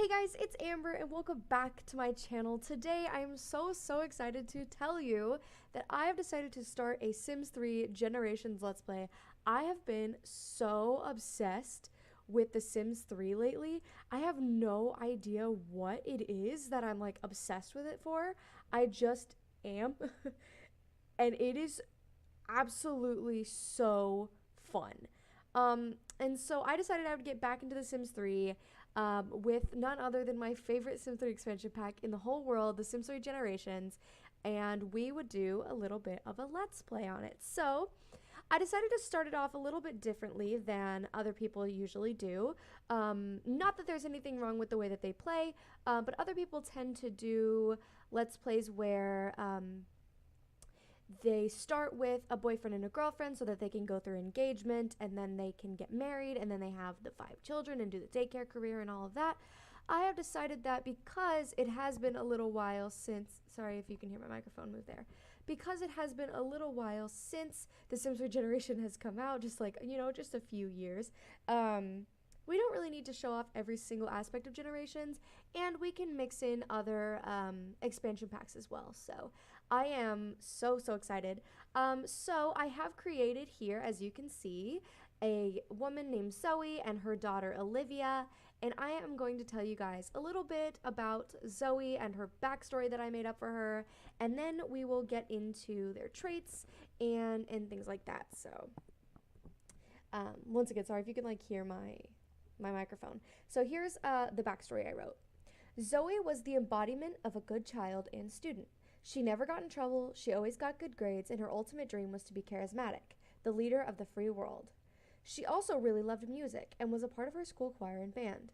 Guys, it's Amber and welcome back to my channel. Today I am so excited to tell you that I have decided to start a Sims 3 Generations Let's Play. I have been so obsessed with The Sims 3 lately. I have no idea what it is that I'm like obsessed with it for. I just am. And it is absolutely so fun. And so I decided I would get back into The Sims 3 with none other than my favorite Sims 3 expansion pack in the whole world, The Sims 3 Generations, and we would do a little bit of a let's play on it. So I decided to start it off a little bit differently than other people usually do. Not that there's anything wrong with the way that they play, but other people tend to do let's plays where they start with a boyfriend and a girlfriend so that they can go through engagement and then they can get married and then they have the 5 children and do the daycare career and all of that. I have decided that because it has been a little while since, sorry if you can hear my microphone move there, because it has been a little while since The Sims Regeneration has come out, just like, just a few years, we don't really need to show off every single aspect of Generations, and we can mix in other expansion packs as well. So I am so excited. So I have created here, as you can see, a woman named Zoe and her daughter Olivia, and I am going to tell you guys a little bit about Zoe and her backstory that I made up for her, and then we will get into their traits and things like that. So once again, sorry if you can like hear my microphone. So here's the backstory I wrote. Zoe was the embodiment of a good child and student. She never got in trouble, she always got good grades, and her ultimate dream was to be charismatic, the leader of the free world. She also really loved music and was a part of her school choir and band.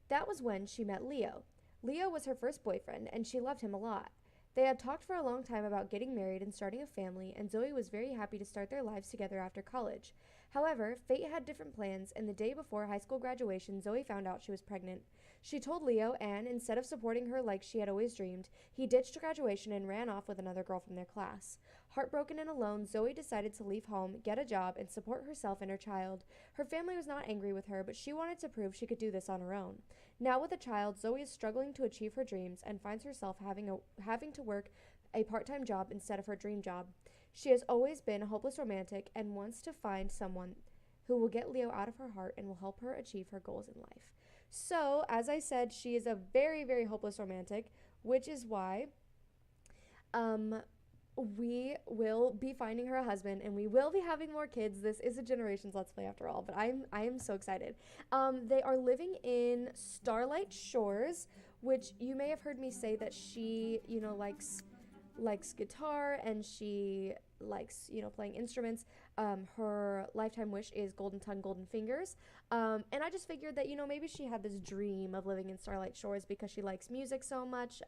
That was when she met Leo. Leo was her first boyfriend, and she loved him a lot. They had talked for a long time about getting married and starting a family, and Zoe was very happy to start their lives together after college. However, fate had different plans, and the day before high school graduation, Zoe found out she was pregnant. She told Leo, and instead of supporting her like she had always dreamed, he ditched graduation and ran off with another girl from their class. Heartbroken and alone, Zoe decided to leave home, get a job, and support herself and her child. Her family was not angry with her, but she wanted to prove she could do this on her own. Now with a child, Zoe is struggling to achieve her dreams and finds herself having to work a part-time job instead of her dream job. She has always been a hopeless romantic and wants to find someone who will get Leo out of her heart and will help her achieve her goals in life. So, as I said, she is a very hopeless romantic, which is why we will be finding her a husband and we will be having more kids. This is a Generations Let's Play after all, but I am so excited. They are living in Starlight Shores, which you may have heard me say that she, likes guitar and she likes, playing instruments. Her lifetime wish is golden tongue, golden fingers. And I just figured that, maybe she had this dream of living in Starlight Shores because she likes music so much.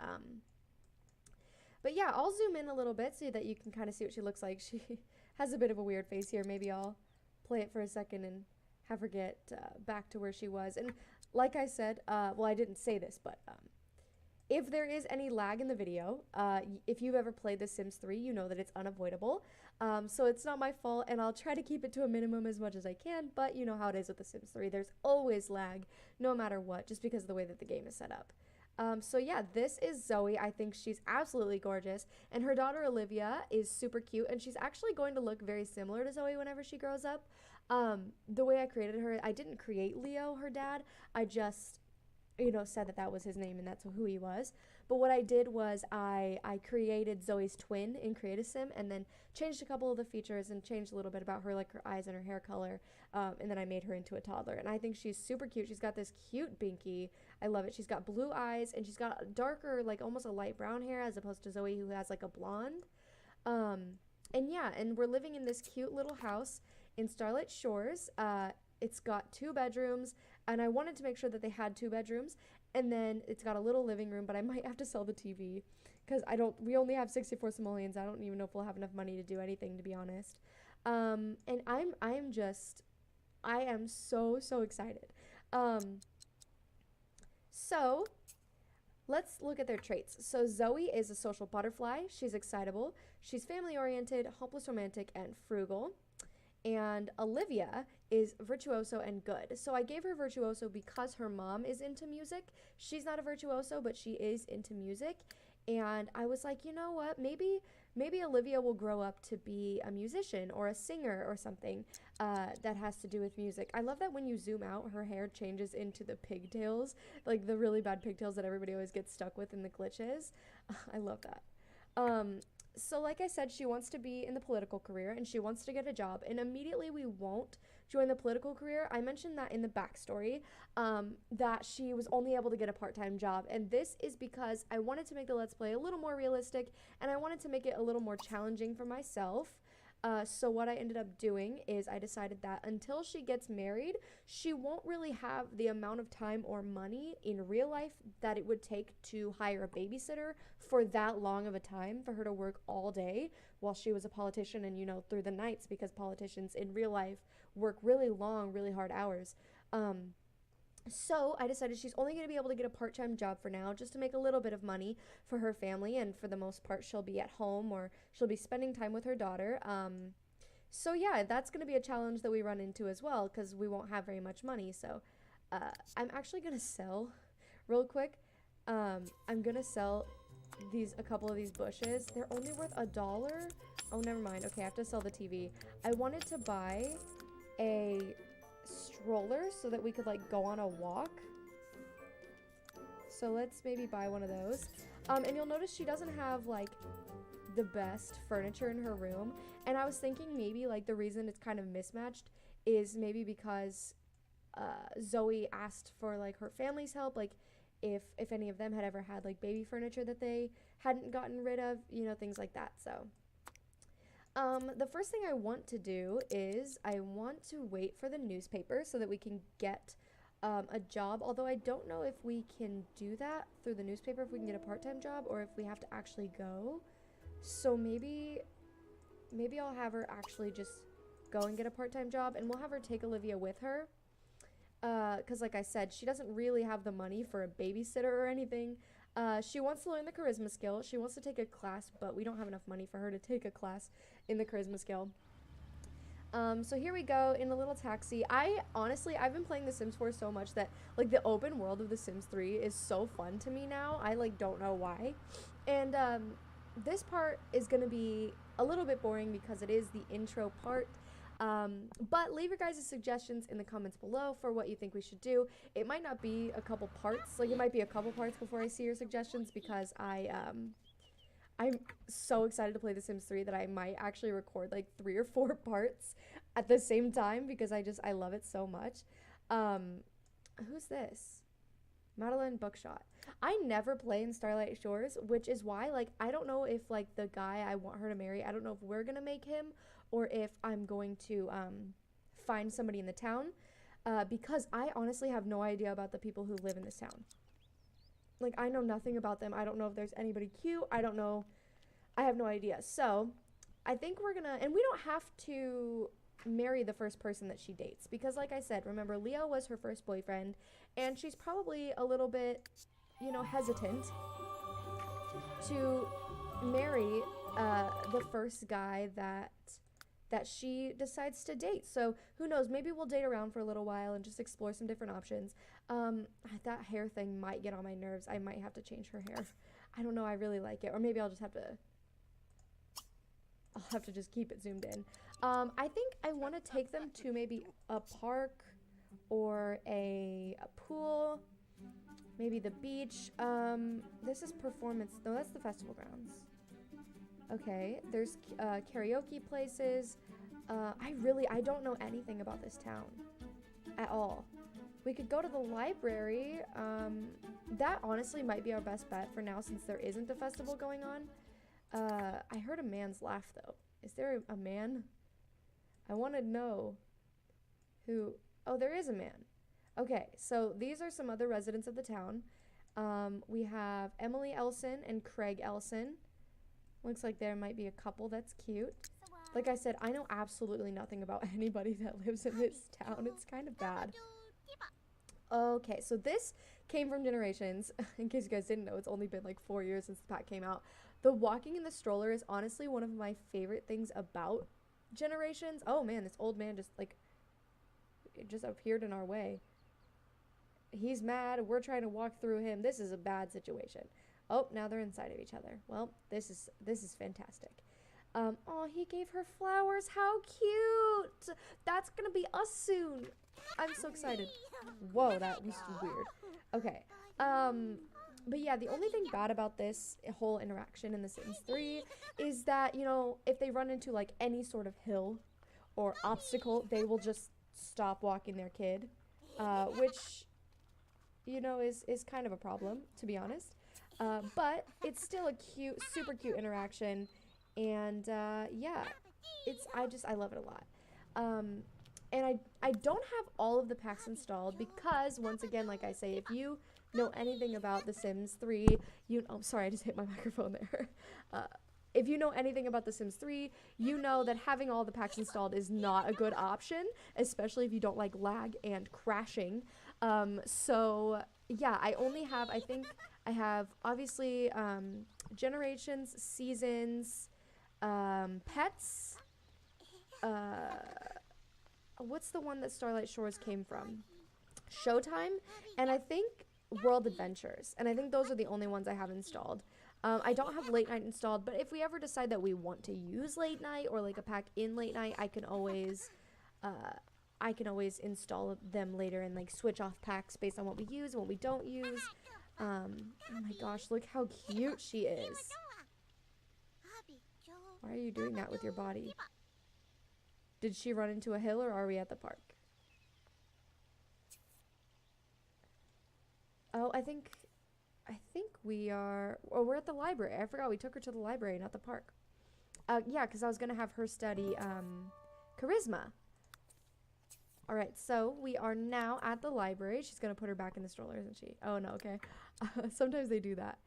But yeah, I'll zoom in a little bit so that you can kind of see what she looks like. She has a bit of a weird face here. Maybe I'll play it for a second and have her get back to where she was. And like I said, well, I didn't say this, but if there is any lag in the video, if you've ever played The Sims 3, you know that it's unavoidable. So it's not my fault, and I'll try to keep it to a minimum as much as I can, but you know how it is with The Sims 3. There's always lag, no matter what, just because of the way that the game is set up. So yeah, this is Zoe. I think she's absolutely gorgeous, and her daughter Olivia is super cute, and she's actually going to look very similar to Zoe whenever she grows up. The way I created her, I didn't create Leo, her dad. I just said that was his name and that's who he was. But what I did was I created Zoe's twin in Create a Sim and then changed a couple of the features and changed a little bit about her, like her eyes and her hair color. And then I made her into a toddler. And I think she's super cute. She's got this cute binky. I love it. She's got blue eyes and she's got darker, like almost a light brown hair as opposed to Zoe who has like a blonde. And yeah, and we're living in this cute little house in Starlight Shores. It's got 2 bedrooms, and I wanted to make sure that they had 2 bedrooms, and then it's got a little living room, but I might have to sell the TV, because we only have 64 simoleons. I don't even know if we'll have enough money to do anything, to be honest. And I am so excited. So let's look at their traits. So Zoe is a social butterfly. She's excitable. She's family-oriented, hopeless romantic, and frugal. And Olivia is virtuoso and good. So I gave her virtuoso because her mom is into music. She's not a virtuoso, but she is into music. And I was like, you know what? Maybe Olivia will grow up to be a musician or a singer or something that has to do with music. I love that when you zoom out, her hair changes into the pigtails, like the really bad pigtails that everybody always gets stuck with in the glitches. I love that. Um, so like I said, she wants to be in the political career and she wants to get a job. And immediately we won't join the political career. I mentioned that in the backstory, that she was only able to get a part-time job. And this is because I wanted to make the Let's Play a little more realistic and I wanted to make it a little more challenging for myself. So what I ended up doing is I decided that until she gets married, she won't really have the amount of time or money in real life that it would take to hire a babysitter for that long of a time for her to work all day while she was a politician and, through the nights, because politicians in real life work really long, really hard hours. So I decided she's only going to be able to get a part-time job for now, just to make a little bit of money for her family, and for the most part she'll be at home or she'll be spending time with her daughter. So yeah, that's going to be a challenge that we run into as well, because we won't have very much money. So I'm actually going to sell real quick. I'm going to sell a couple of these bushes. They're only worth $1. Oh, never mind. Okay, I have to sell the TV. I wanted to buy a stroller so that we could like go on a walk. So let's maybe buy one of those. And you'll notice she doesn't have like the best furniture in her room. And I was thinking maybe like the reason it's kind of mismatched is maybe because Zoe asked for like her family's help, like if any of them had ever had like baby furniture that they hadn't gotten rid of, things like that. So the first thing I want to do is I want to wait for the newspaper so that we can get a job, although I don't know if we can do that through the newspaper, if we can get a part-time job, or if we have to actually go. So maybe I'll have her actually just go and get a part-time job, and we'll have her take Olivia with her. Because like I said, she doesn't really have the money for a babysitter or anything. She wants to learn the charisma skill. She wants to take a class, but we don't have enough money for her to take a class in the charisma skill. So here we go in the little taxi. I've been playing The Sims 4 so much that like the open world of The Sims 3 is so fun to me now. I like don't know why. And this part is going to be a little bit boring because it is the intro part. But leave your guys' suggestions in the comments below for what you think we should do. It might not be a couple parts, like it might be a couple parts before I see your suggestions, because I'm so excited to play The Sims 3 that I might actually record like 3 or 4 parts at the same time, because I love it so much. Who's this? Madeline Bookshot. I never play in Starlight Shores, which is why like I don't know if like the guy I want her to marry, I don't know if we're gonna make him or if I'm going to find somebody in the town, because I honestly have no idea about the people who live in this town. Like, I know nothing about them. I don't know if there's anybody cute. I don't know. I have no idea. So, I think we're gonna, and we don't have to marry the first person that she dates, because like I said, remember, Leo was her first boyfriend, and she's probably a little bit, hesitant to marry the first guy that she decides to date. So who knows, maybe we'll date around for a little while and just explore some different options. That hair thing might get on my nerves. I might have to change her hair. I don't know, I really like it. Or maybe I'll have to just keep it zoomed in. I think I want to take them to maybe a park or a pool, maybe the beach. This is performance, no, that's the festival grounds. Okay, there's karaoke places. I don't know anything about this town at all. We could go to the library. That honestly might be our best bet for now, since there isn't a festival going on. I heard a man's laugh though. Is there a man? I want to know who. Oh, there is a man. Okay, so these are some other residents of the town. We have Emily Elson and Craig Elson. Looks like there might be a couple. That's cute. Like I said, I know absolutely nothing about anybody that lives in this town. It's kind of bad. Okay, so this came from Generations. In case you guys didn't know, it's only been like 4 years since the pack came out. The walking in the stroller is honestly one of my favorite things about generations. Oh man, this old man just like it just appeared in our way. He's mad. We're trying to walk through him. This is a bad situation. Oh, now they're inside of each other. Well, this is fantastic. Oh, he gave her flowers. How cute. That's gonna be us soon. I'm so excited. Whoa, that was weird. Okay. But yeah, the only thing bad about this whole interaction in The Sims 3 is that, you know, if they run into like any sort of hill or obstacle, they will just stop walking their kid, which, you know, is kind of a problem, to be honest. But it's still a cute, super cute interaction, and yeah, I love it a lot. And I don't have all of the packs installed because, once again, like I say, if you know anything about The Sims 3, sorry, I just hit my microphone there. If you know anything about The Sims 3, you know that having all the packs installed is not a good option, especially if you don't like lag and crashing. So yeah, I think I have obviously generations, seasons, pets, what's the one that Starlight Shores came from? Showtime, and I think World Adventures, and I think those are the only ones I have installed. I don't have late night installed, but if we ever decide that we want to use late night or like a pack in late night, I can always install them later and like switch off packs based on what we use and what we don't use. Oh my gosh, look how cute she is. Why are you doing that with your body? Did she run into a hill, or are we at the park? Oh, I think we're at the library. I forgot we took her to the library, not the park. Yeah, because I was gonna have her study charisma. All right, so we are now at the library. She's gonna put her back in the stroller, isn't she? Oh no, okay. Sometimes they do that.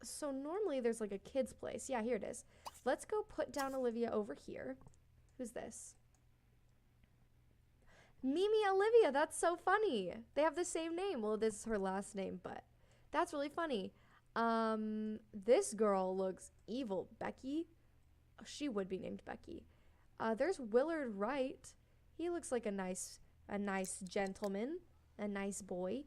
So normally there's like a kid's place. Yeah, here it is. Let's go put down Olivia over here. Who's this? Mimi Olivia, that's so funny. They have the same name. Well, this is her last name, but that's really funny. This girl looks evil. Becky? Oh, she would be named Becky. There's Willard Wright. He looks like a nice gentleman, a nice boy.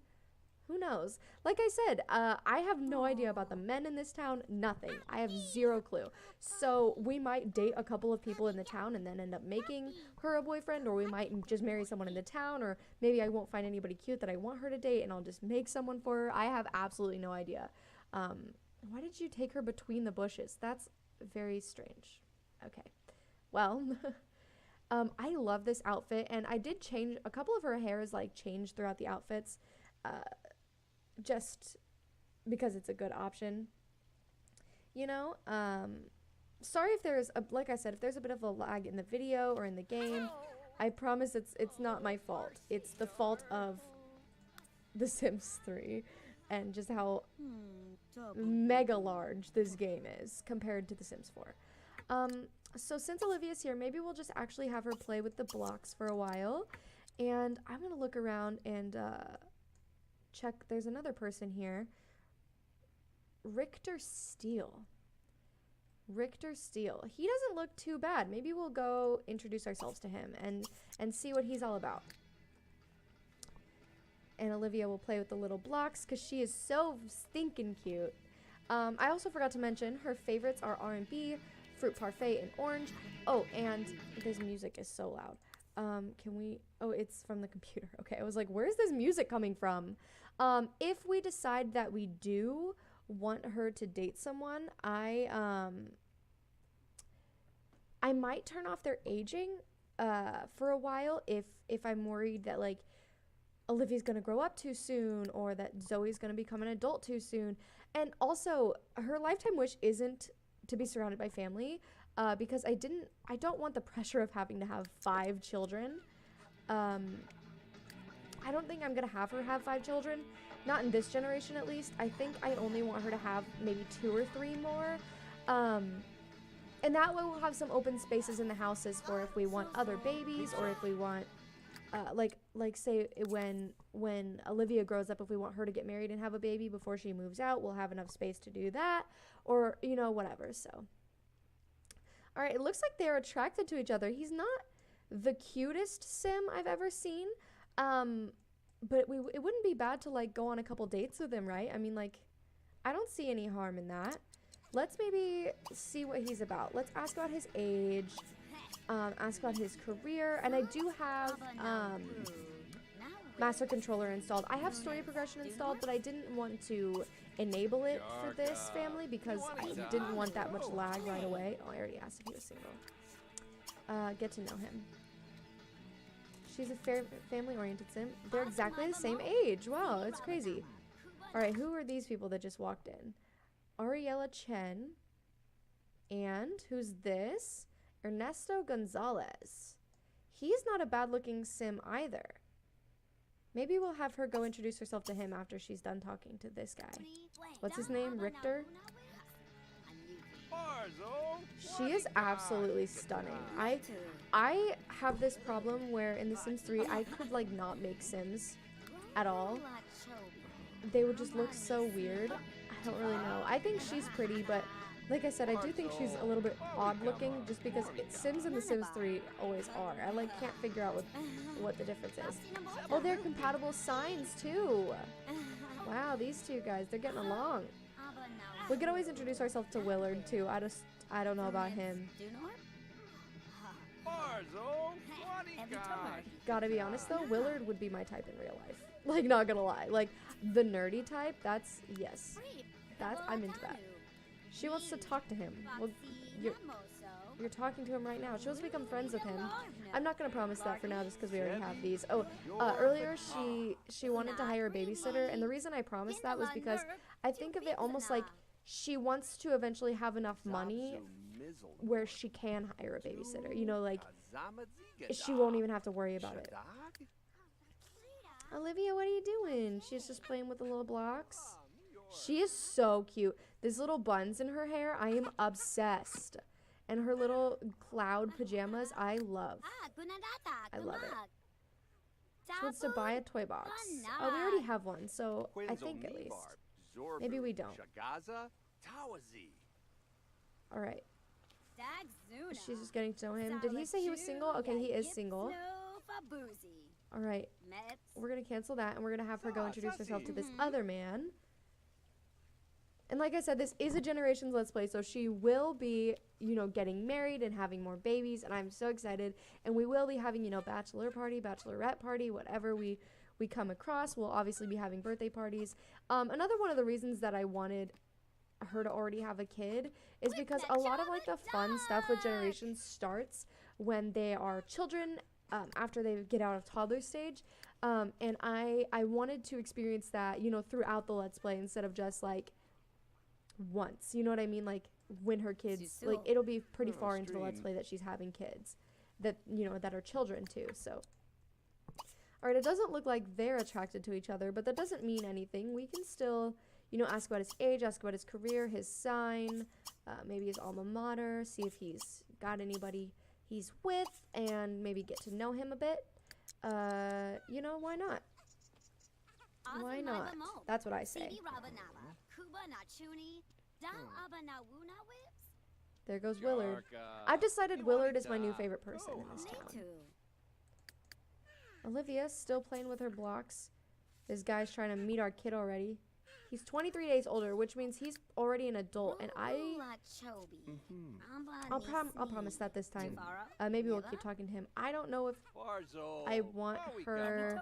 Who knows? Like I said, I have no idea about the men in this town. Nothing. I have zero clue. So we might date a couple of people in the town and then end up making her a boyfriend, or we might just marry someone in the town, or maybe I won't find anybody cute that I want her to date and I'll just make someone for her. I have absolutely no idea. Why did you take her between the bushes? That's very strange. Okay. Well, I love this outfit, and I did change a couple of her hairs, like changed throughout the outfits. Just because it's a good option, you know. Sorry if there's like I said, if there's a bit of a lag in the video or in the game. I promise it's not my fault. It's the fault of The Sims 3 and just how mega large this game is compared to The Sims 4. So since Olivia's here, maybe we'll just actually have her play with the blocks for a while, and I'm gonna look around and check. There's another person here. Richter Steele. He doesn't look too bad. Maybe we'll go introduce ourselves to him and see what he's all about. And Olivia will play with the little blocks because she is so stinking cute. I also forgot to mention her favorites are R&B, fruit parfait, and orange. Oh, and this music is so loud. Can we... Oh, it's from the computer. Okay, I was like, where's this music coming from? If we decide that we do want her to date someone, I might turn off their aging for a while if I'm worried that, like, Olivia's gonna grow up too soon, or that Zoe's gonna become an adult too soon. And also, her lifetime wish isn't to be surrounded by family, because I don't want the pressure of having to have 5 children. I don't think I'm gonna have her have 5 children, not in this generation at least. I think I only want her to have maybe 2 or 3 more, and that way we'll have some open spaces in the houses for if we want other babies, or if we want like say when Olivia grows up, if we want her to get married and have a baby before she moves out, we'll have enough space to do that, or, you know, whatever. So All right, it looks like they're attracted to each other. He's not the cutest sim I've ever seen. But it wouldn't be bad to like go on a couple dates with him, right? I mean, like, I don't see any harm in that. Let's maybe see what he's about. Let's ask about his age, ask about his career, and I do have Master Controller installed. I have story progression installed, but I didn't want to enable it for this family because I didn't want that much lag right away. Oh, I already asked if he was single. Get to know him. She's a family-oriented sim. They're exactly the same age. Wow, it's crazy. All right, who are these people that just walked in? Ariella Chen. And who's this? Ernesto Gonzalez. He's not a bad-looking sim either. Maybe we'll have her go introduce herself to him after she's done talking to this guy. What's his name? Richter? She is absolutely stunning. I have this problem where in The Sims 3 I could like not make Sims at all. They would just look so weird. I don't really know. I think she's pretty, but like I said, I do think she's a little bit odd looking just because Sims in The Sims 3 always are. I like can't figure out what the difference is. Oh, they're compatible signs too. Wow, these two guys, they're getting along. We could always introduce ourselves to Willard too. I don't know about him. Gotta be honest though, Willard would be my type in real life. Like, not gonna lie. Like, the nerdy type, that's, yes. I'm into that. She wants to talk to him. Well, you're talking to him right now. She wants to become friends with him. I'm not gonna promise that for now just because we already have these. Oh, earlier she wanted to hire a babysitter, and the reason I promised that was because I think of it almost like she wants to eventually have enough money where she can hire a babysitter. You know, like, she won't even have to worry about it. Olivia, what are you doing? She's just playing with the little blocks. She is so cute. These little buns in her hair, I am obsessed. And her little cloud pajamas, I love. I love it. She wants to buy a toy box. Oh, we already have one, so I think at least. Maybe we don't. Alright. She's just getting to know him. Did he say he was single? Okay, he is single. Alright. We're going to cancel that, and we're going to have her go introduce herself to this other man. And like I said, this is a Generations Let's Play, so she will be, you know, getting married and having more babies, and I'm so excited. And we will be having, you know, bachelor party, bachelorette party, whatever we come across. We'll obviously be having birthday parties. Another one of the reasons that I wanted her to already have a kid is because a lot of, like, the fun stuff with Generations starts when they are children, after they get out of toddler stage. And I wanted to experience that, you know, throughout the Let's Play instead of just, like, once, you know what I mean? Like, when her kids, like, it'll be pretty far into the Let's Play that she's having kids that, you know, that are children too. So, all right, it doesn't look like they're attracted to each other, but that doesn't mean anything. We can still, you know, ask about his age, ask about his career, his sign, maybe his alma mater, see if he's got anybody he's with, and maybe get to know him a bit. You know, why not? Why not? That's what I say. There goes Willard. I've decided Willard is my new favorite person in this town. Olivia's still playing with her blocks. This guy's trying to meet our kid already. He's 23 days older, which means he's already an adult, and I'll promise that this time. Maybe we'll keep talking to him. I don't know if I want her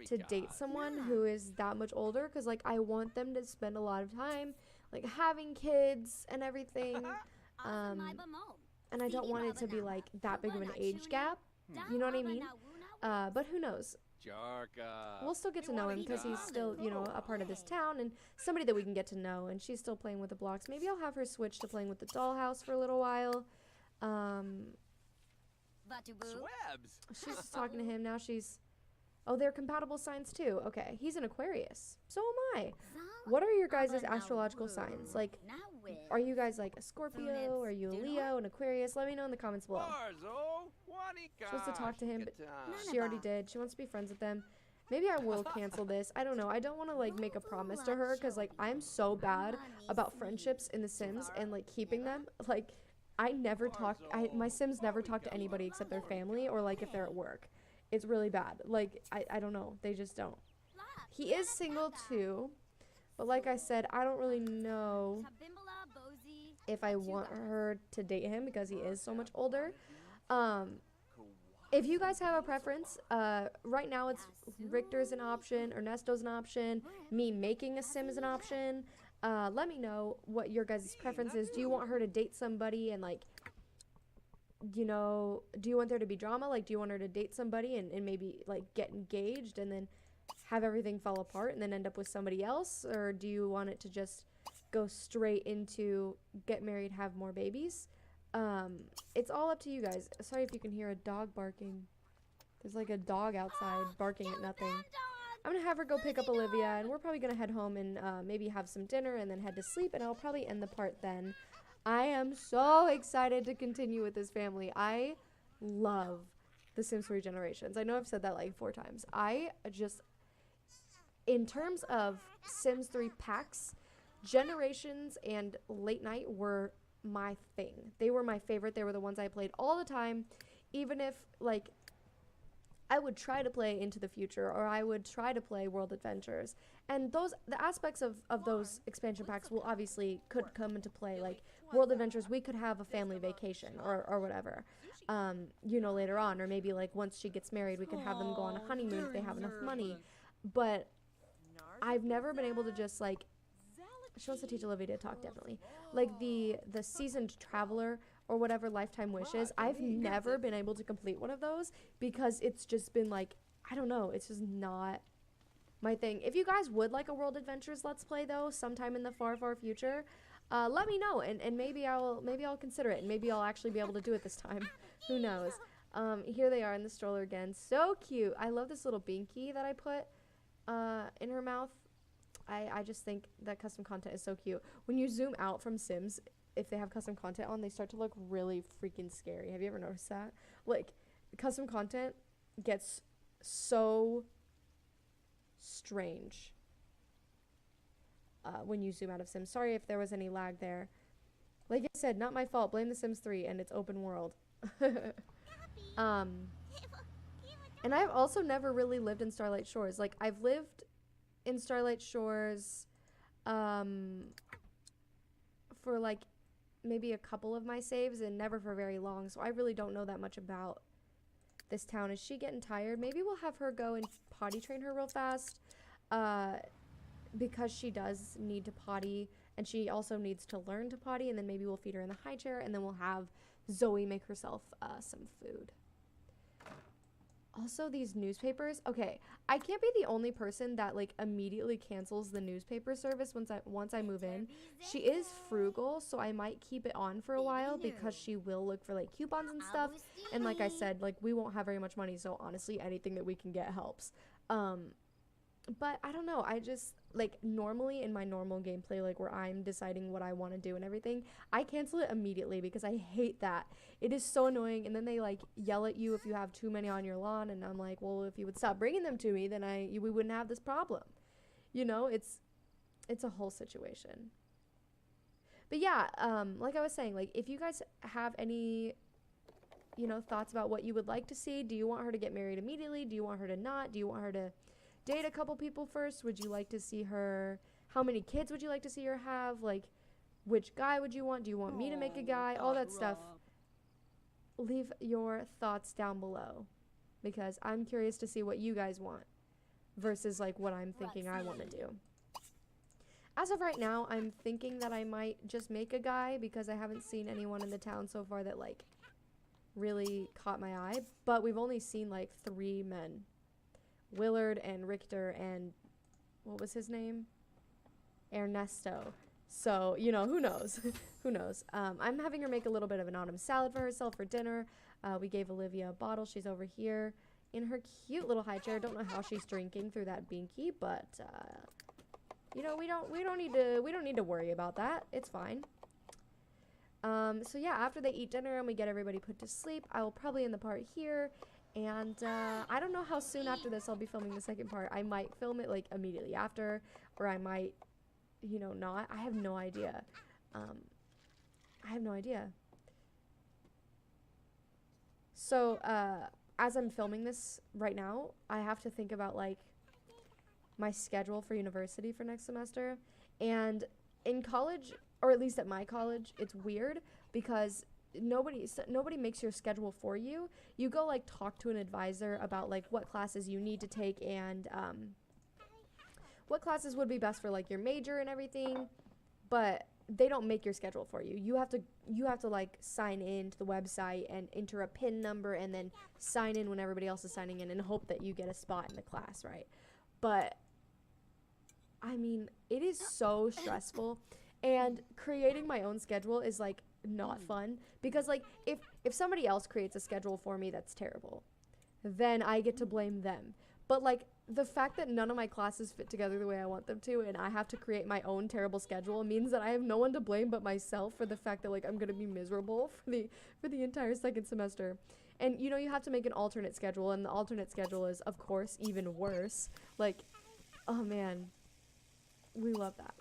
to date someone who is that much older, because, like, I want them to spend a lot of time, like, having kids and everything, and I don't want it to be, like, that big of an age gap, you know what I mean? But who knows? We'll still get to know him because he's still, you know, a part of this town and somebody that we can get to know, and she's still playing with the blocks. Maybe I'll have her switch to playing with the dollhouse for a little while. She's just talking to him now. Oh, they're compatible signs too. Okay, he's an Aquarius. So am I. What are your guys' astrological signs? Like, are you guys like a Scorpio? Are you a Leo, an Aquarius? Let me know in the comments below. She wants to talk to him, but she already did. She wants to be friends with them. Maybe I will cancel this. I don't know. I don't want to, like, make a promise to her because, like, I'm so bad about friendships in The Sims and, like, keeping them. Like, I never talk, my Sims never talk to anybody except their family or like if they're at work. It's really bad. Like, I don't know. They just don't. He is single too, but like I said, I don't really know if I want her to date him because he is so much older. Um, if you guys have a preference, right now it's Richter's an option, Ernesto's an option, me making a sim is an option. Let me know what your guys' preference is. Do you want her to date somebody and like, you know, do you want there to be drama? Like, do you want her to date somebody and maybe like get engaged and then have everything fall apart and then end up with somebody else? Or do you want it to just go straight into get married, have more babies? It's all up to you guys. Sorry if you can hear a dog barking. There's like a dog outside barking at nothing. I'm gonna have her go pick up Olivia, and we're probably gonna head home and maybe have some dinner and then head to sleep, and I'll probably end the part then. I am so excited to continue with this family. I love The Sims 3 Generations. I know I've said that like 4 times. I just, in terms of Sims 3 packs, Generations and Late Night were my thing. They were my favorite. They were the ones I played all the time, even if like I would try to play Into the Future or I would try to play World Adventures, and the aspects of those expansion packs will obviously could come into play. Like World Adventures, we could have a family vacation or whatever, you know, later on, or maybe like once she gets married we could have them go on a honeymoon if they have enough money. But I've never been able to just like, she wants to teach Olivia to talk, definitely. Like the Seasoned Traveler or whatever Lifetime Wishes, I've never been able to complete one of those because it's just been like, I don't know, it's just not my thing. If you guys would like a World Adventures Let's Play though, sometime in the far, far future, let me know and maybe I'll consider it and maybe I'll actually be able to do it this time. Who knows? Here they are in the stroller again. So cute. I love this little binky that I put in her mouth. I just think that custom content is so cute. When you zoom out from Sims, if they have custom content on, they start to look really freaking scary. Have you ever noticed that? Like, custom content gets so strange when you zoom out of Sims. Sorry if there was any lag there. Like I said, not my fault. Blame The Sims 3 and its open world. And I've also never really lived in Starlight Shores. Like, I've lived in Starlight Shores for like maybe a couple of my saves and never for very long, so I really don't know that much about this town. Is she getting tired? Maybe we'll have her go and potty train her real fast, because she does need to potty and she also needs to learn to potty, and then maybe we'll feed her in the high chair and then we'll have Zoe make herself some food. Also, these newspapers. Okay, I can't be the only person that like immediately cancels the newspaper service once I move in. She is frugal, so I might keep it on for a while because she will look for like coupons and stuff. And like I said, like we won't have very much money, so honestly, anything that we can get helps. But I don't know. I just like normally in my normal gameplay, like where I'm deciding what I want to do and everything, I cancel it immediately because I hate that. It is so annoying. And then they like yell at you if you have too many on your lawn. And I'm like, well, if you would stop bringing them to me, then we wouldn't have this problem. You know, it's a whole situation. But yeah, like I was saying, like if you guys have any, you know, thoughts about what you would like to see, do you want her to get married immediately? Do you want her to not? Do you want her to date a couple people first? Would you like to see her, how many kids would you like to see her have? Like, which guy would you want? Do you want me to make a guy? All that stuff. Leave your thoughts down below because I'm curious to see what you guys want versus like what I'm thinking I want to do. As of right now, I'm thinking that I might just make a guy because I haven't seen anyone in the town so far that like really caught my eye, but we've only seen like 3 men. Willard and Richter and what was his name? Ernesto. So, you know, who knows? Who knows? I'm having her make a little bit of an autumn salad for herself for dinner. We gave Olivia a bottle. She's over here in her cute little high chair. Don't know how she's drinking through that binky, but you know, we don't need to worry about that. It's fine. So yeah, after they eat dinner and we get everybody put to sleep, I will probably end the part here. And I don't know how soon after this I'll be filming the second part. I might film it like immediately after, or I might, you know, not. I have no idea. I have no idea. So, as I'm filming this right now, I have to think about like my schedule for university for next semester. And in college, or at least at my college, it's weird because nobody makes your schedule for you. You go like talk to an advisor about like what classes you need to take and what classes would be best for like your major and everything, but they don't make your schedule for you. You have to like sign in to the website and enter a PIN number and then sign in when everybody else is signing in and hope that you get a spot in the class, right? But I mean, it is so stressful, and creating my own schedule is like not fun because like if somebody else creates a schedule for me that's terrible, then I get to blame them. But like the fact that none of my classes fit together the way I want them to and I have to create my own terrible schedule means that I have no one to blame but myself for the fact that like I'm going to be miserable for the entire second semester. And you know, you have to make an alternate schedule, and the alternate schedule is of course even worse. Like, oh man, we love that.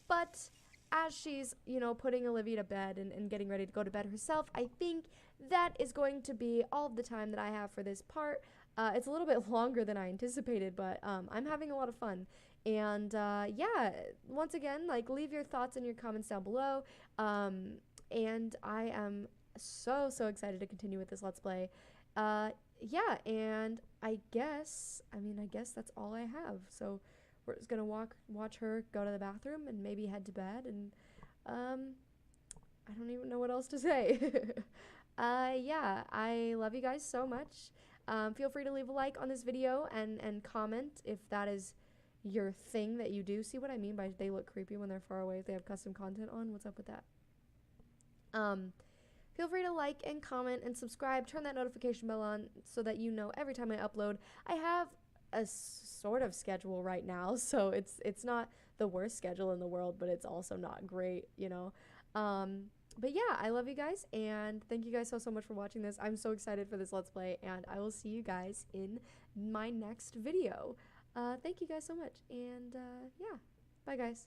But as she's, you know, putting Olivia to bed and getting ready to go to bed herself, I think that is going to be all of the time that I have for this part. It's a little bit longer than I anticipated, but I'm having a lot of fun. And yeah, once again, like leave your thoughts and your comments down below. And I am so excited to continue with this Let's Play. Yeah, and I guess that's all I have. So we're just gonna watch her go to the bathroom and maybe head to bed, and I don't even know what else to say. Yeah, I love you guys so much. Feel free to leave a like on this video and comment if that is your thing that you do. See what I mean by they look creepy when they're far away if they have custom content on? What's up with that? Feel free to like and comment and subscribe. Turn that notification bell on so that you know every time I upload. I have a sort of schedule right now, so it's not the worst schedule in the world, but it's also not great, you know. But yeah, I love you guys, and thank you guys so much for watching this. I'm so excited for this Let's Play, and I will see you guys in my next video. Thank you guys so much, and yeah, bye guys.